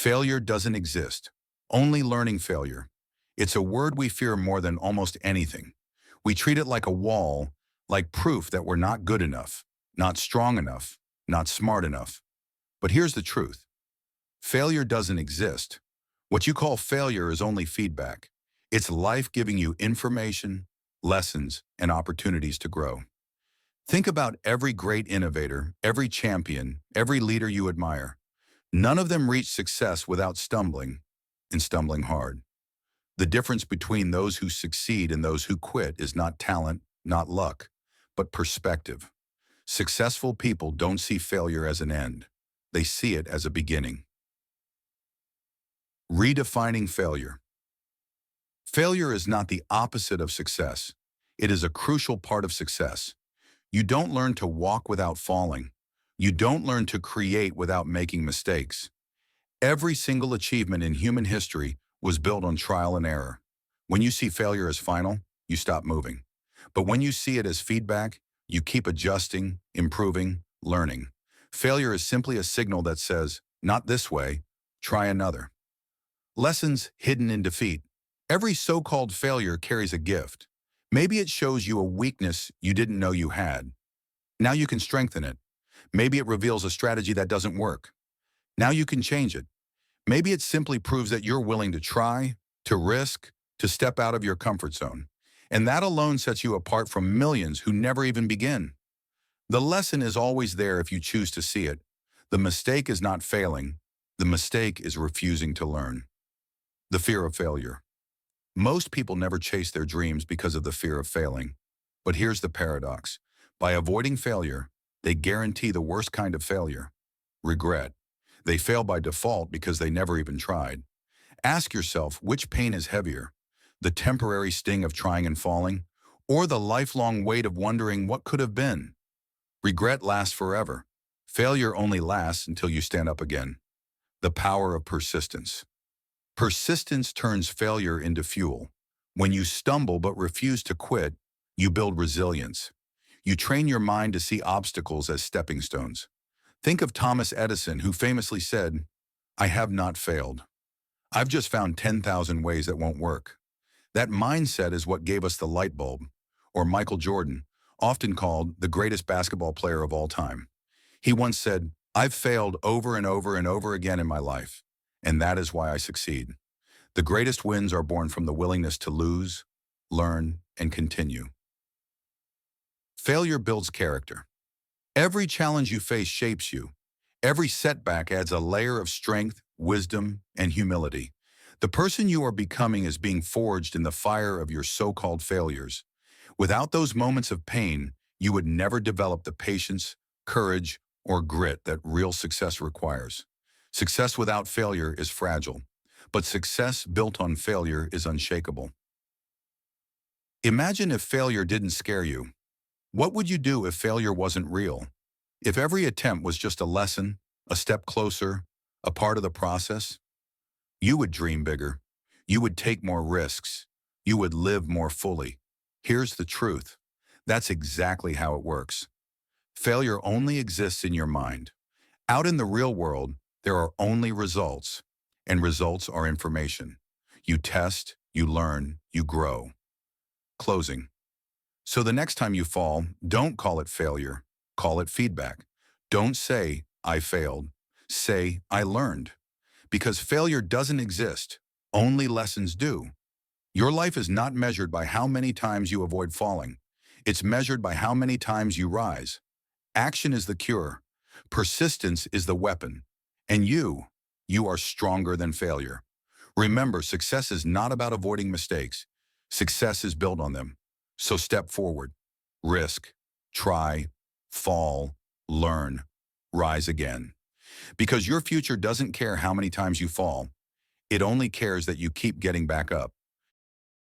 Failure doesn't exist. Only learning failure. It's a word we fear more than almost anything. We treat it like a wall, like proof that we're not good enough, not strong enough, not smart enough. But here's the truth. Failure doesn't exist. What you call failure is only feedback. It's life giving you information, lessons, and opportunities to grow. Think about every great innovator, every champion, every leader you admire. None of them reached success without stumbling, and stumbling hard. The difference between those who succeed and those who quit is not talent, not luck, but perspective. Successful people don't see failure as an end. They see it as a beginning. Redefining failure. Failure is not the opposite of success. It is a crucial part of success. You don't learn to walk without falling. You don't learn to create without making mistakes. Every single achievement in human history was built on trial and error. When you see failure as final, you stop moving. But when you see it as feedback, you keep adjusting, improving, learning. Failure is simply a signal that says, not this way, try another. Lessons hidden in defeat. Every so-called failure carries a gift. Maybe it shows you a weakness you didn't know you had. Now you can strengthen it. Maybe it reveals a strategy that doesn't work. Now you can change it. Maybe it simply proves that you're willing to try, to risk, to step out of your comfort zone. And that alone sets you apart from millions who never even begin. The lesson is always there if you choose to see it. The mistake is not failing. The mistake is refusing to learn. The fear of failure. Most people never chase their dreams because of the fear of failing. But here's the paradox. By avoiding failure, they guarantee the worst kind of failure, regret. They fail by default because they never even tried. Ask yourself which pain is heavier, the temporary sting of trying and falling, or the lifelong weight of wondering what could have been. Regret lasts forever. Failure only lasts until you stand up again. The power of persistence. Persistence turns failure into fuel. When you stumble but refuse to quit, you build resilience. You train your mind to see obstacles as stepping stones. Think of Thomas Edison, who famously said, "I have not failed. I've just found 10,000 ways that won't work." That mindset is what gave us the light bulb. Or Michael Jordan, often called the greatest basketball player of all time. He once said, "I've failed over and over and over again in my life, and that is why I succeed." The greatest wins are born from the willingness to lose, learn, and continue. Failure builds character. Every challenge you face shapes you. Every setback adds a layer of strength, wisdom, and humility. The person you are becoming is being forged in the fire of your so-called failures. Without those moments of pain, you would never develop the patience, courage, or grit that real success requires. Success without failure is fragile, but success built on failure is unshakable. Imagine if failure didn't scare you. What would you do if failure wasn't real? If every attempt was just a lesson, a step closer, a part of the process? You would dream bigger. You would take more risks. You would live more fully. Here's the truth. That's exactly how it works. Failure only exists in your mind. Out in the real world, there are only results, and results are information. You test, you learn, you grow. Closing. So the next time you fall, don't call it failure, call it feedback. Don't say, "I failed." Say, "I learned." Because failure doesn't exist, only lessons do. Your life is not measured by how many times you avoid falling. It's measured by how many times you rise. Action is the cure. Persistence is the weapon. And you are stronger than failure. Remember, success is not about avoiding mistakes. Success is built on them. So step forward, risk, try, fall, learn, rise again. Because your future doesn't care how many times you fall. It only cares that you keep getting back up.